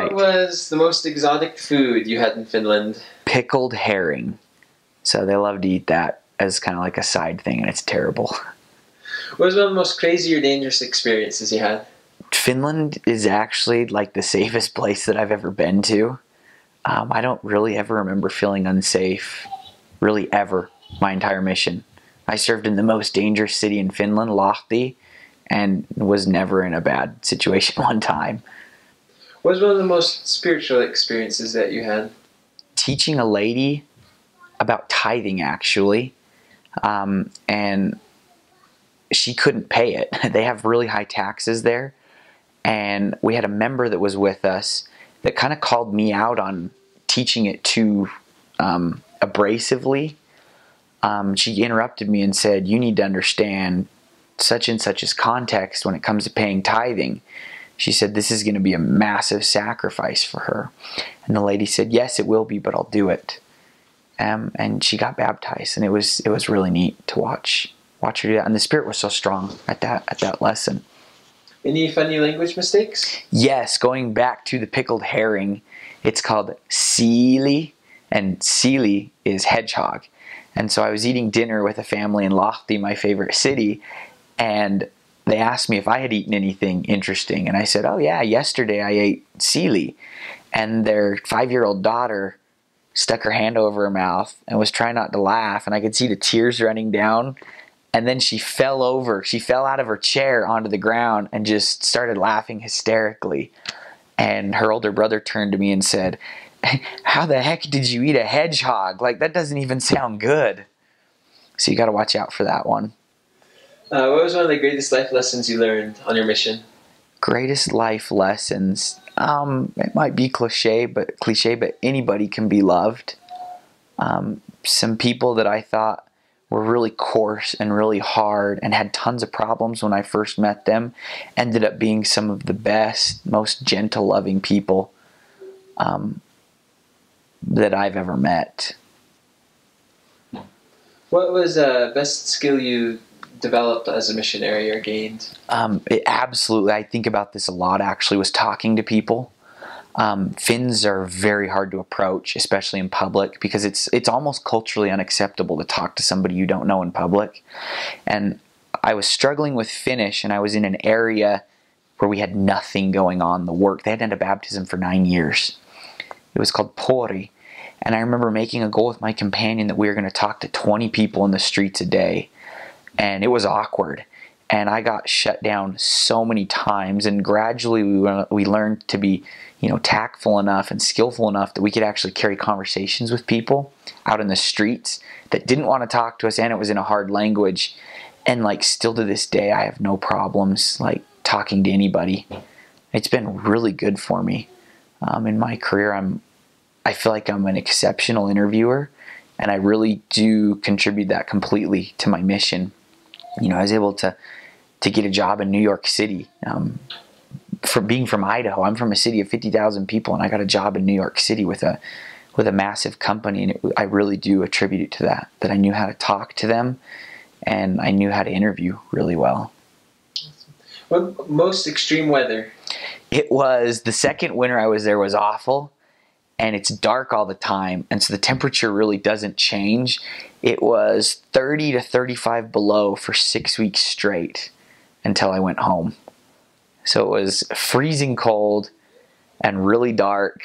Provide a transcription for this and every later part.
What was the most exotic food you had in Finland? Pickled herring. So they love to eat that as kind of like a side thing, and it's terrible. What was one of the most crazy or dangerous experiences you had? Finland is actually like the safest place that I've ever been to. I don't really ever remember feeling unsafe, really ever, my entire mission. I served in the most dangerous city in Finland, Lahti, and was never in a bad situation one time. What was one of the most spiritual experiences that you had? Teaching a lady about tithing, actually, and she couldn't pay it. They have really high taxes there, and we had a member that was with us that kind of called me out on teaching it too abrasively. She interrupted me and said, "You need to understand such and such's context when it comes to paying tithing." She said, "This is going to be a massive sacrifice for her." And the lady said, "Yes, it will be, but I'll do it." And she got baptized, and it was really neat to watch her do that. And the Spirit was so strong at that lesson. Any funny language mistakes? Yes, going back to the pickled herring, it's called siili, and siili is hedgehog. And so I was eating dinner with a family in Lahti, my favorite city, and they asked me if I had eaten anything interesting. And I said, "Oh yeah, yesterday I ate siili." And their 5-year-old daughter stuck her hand over her mouth and was trying not to laugh, and I could see the tears running down. And then she fell over. She fell out of her chair onto the ground and just started laughing hysterically. And her older brother turned to me and said, "How the heck did you eat a hedgehog? Like, that doesn't even sound good." So you got to watch out for that one. What was one of the greatest life lessons you learned on your mission? Greatest life lessons. It might be cliche, but anybody can be loved. Some people that I thought were really coarse and really hard and had tons of problems when I first met them ended up being some of the best, most gentle, loving people that I've ever met. What was the best skill you developed as a missionary or gained? Absolutely. I think about this a lot, actually, was talking to people. Finns are very hard to approach, especially in public, because it's almost culturally unacceptable to talk to somebody you don't know in public. And I was struggling with Finnish, and I was in an area where we had nothing going on. The work, they hadn't had a baptism for 9 years. It was called Pori. And I remember making a goal with my companion that we were going to talk to 20 people in the streets a day. And it was awkward. And I got shut down so many times. And gradually we learned to be, tactful enough and skillful enough that we could actually carry conversations with people out in the streets that didn't want to talk to us, and it was in a hard language. And still to this day, I have no problems talking to anybody. It's been really good for me. In my career, I feel like I'm an exceptional interviewer, and I really do contribute that completely to my mission. I was able to get a job in New York City. For being from Idaho, I'm from a city of 50,000 people, and I got a job in New York City with a massive company, and I really do attribute it to that I knew how to talk to them, and I knew how to interview really well. What most extreme weather? It was the second winter I was there was awful, and it's dark all the time, and so the temperature really doesn't change. It was 30 to 35 below for 6 weeks straight until I went home. So it was freezing cold and really dark,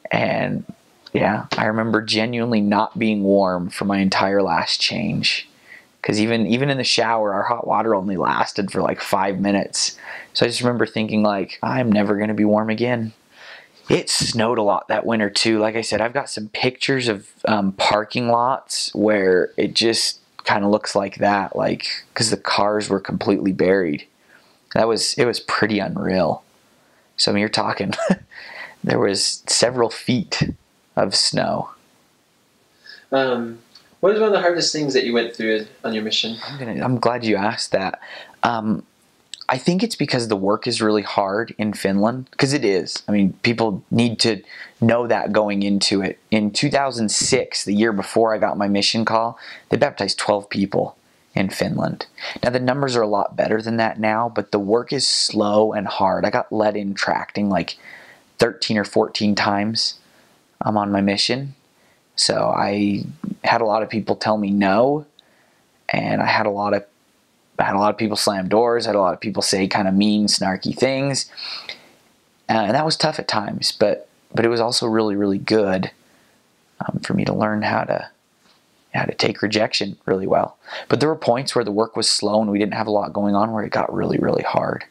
and yeah, I remember genuinely not being warm for my entire last change, because even in the shower, our hot water only lasted for 5 minutes. So I just remember thinking I'm never going to be warm again. It snowed a lot that winter too. Like I said, I've got some pictures of parking lots where it just kind of looks like that, because the cars were completely buried. It was pretty unreal. So you're talking, there was several feet of snow. What was one of the hardest things that you went through on your mission? I'm glad you asked that. I think it's because the work is really hard in Finland, because it is. People need to know that going into it. In 2006, the year before I got my mission call, they baptized 12 people in Finland. Now the numbers are a lot better than that now, but the work is slow and hard. I got let in tracting 13 or 14 times on my mission. So I had a lot of people tell me no, and I had a lot of people slam doors. I had a lot of people say kind of mean, snarky things, and that was tough at times. But it was also really, really good for me to learn how to take rejection really well. But there were points where the work was slow and we didn't have a lot going on, where it got really, really hard.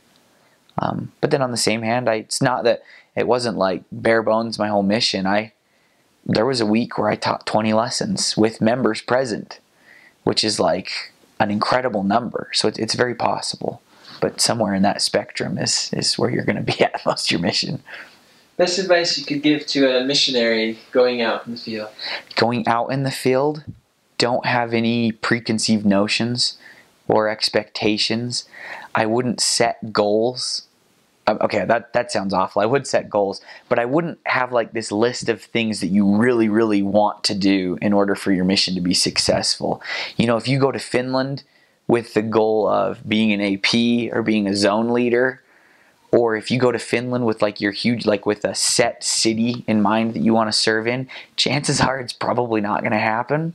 But then on the same hand, it's not that it wasn't like bare bones my whole mission. There was a week where I taught 20 lessons with members present, which is like an incredible number. So it's very possible. But somewhere in that spectrum is where you're going to be at most of your mission. Best advice you could give to a missionary going out in the field? Going out in the field, don't have any preconceived notions or expectations. I wouldn't set goals. Okay, that sounds awful. I would set goals, but I wouldn't have like this list of things that you really, really want to do in order for your mission to be successful. You know, if you go to Finland with the goal of being an AP or being a zone leader, or if you go to Finland with like your huge, like with a set city in mind that you want to serve in, chances are it's probably not going to happen.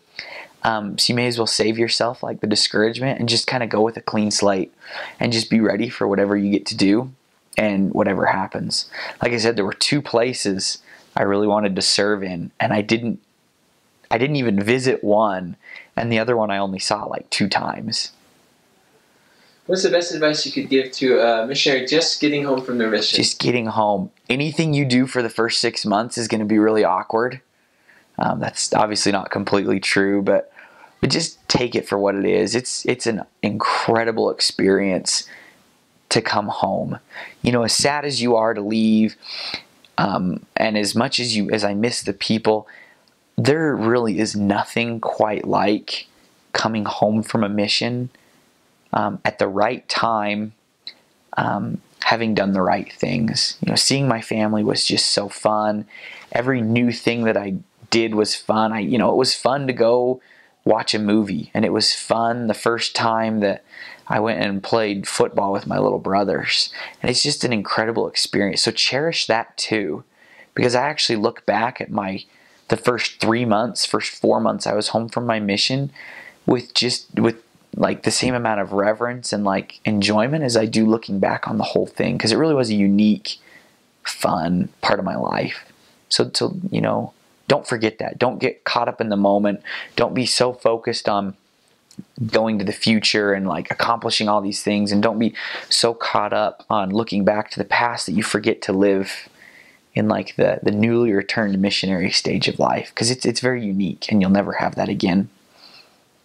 So you may as well save yourself like the discouragement and just kind of go with a clean slate and just be ready for whatever you get to do and whatever happens. Like I said, there were 2 places I really wanted to serve in, and I didn't even visit one, and the other one I only saw like 2 times. What's the best advice you could give to a missionary just getting home from their mission? Just getting home. Anything you do for the first 6 months is going to be really awkward. That's obviously not completely true, but just take it for what it is. It's an incredible experience to come home. You know, as sad as you are to leave, and as much as I miss the people, there really is nothing quite like coming home from a mission at the right time, having done the right things. You know, seeing my family was just so fun. Every new thing that I did was fun. It was fun to go watch a movie, and it was fun the first time that I went and played football with my little brothers, and it's just an incredible experience. So cherish that too, because I actually look back at the first 4 months I was home from my mission with like the same amount of reverence and like enjoyment as I do looking back on the whole thing, because it really was a unique, fun part of my life. So you know, don't forget that. Don't get caught up in the moment. Don't be so focused on going to the future and like accomplishing all these things, and don't be so caught up on looking back to the past that you forget to live in like the newly returned missionary stage of life, because it's very unique and you'll never have that again.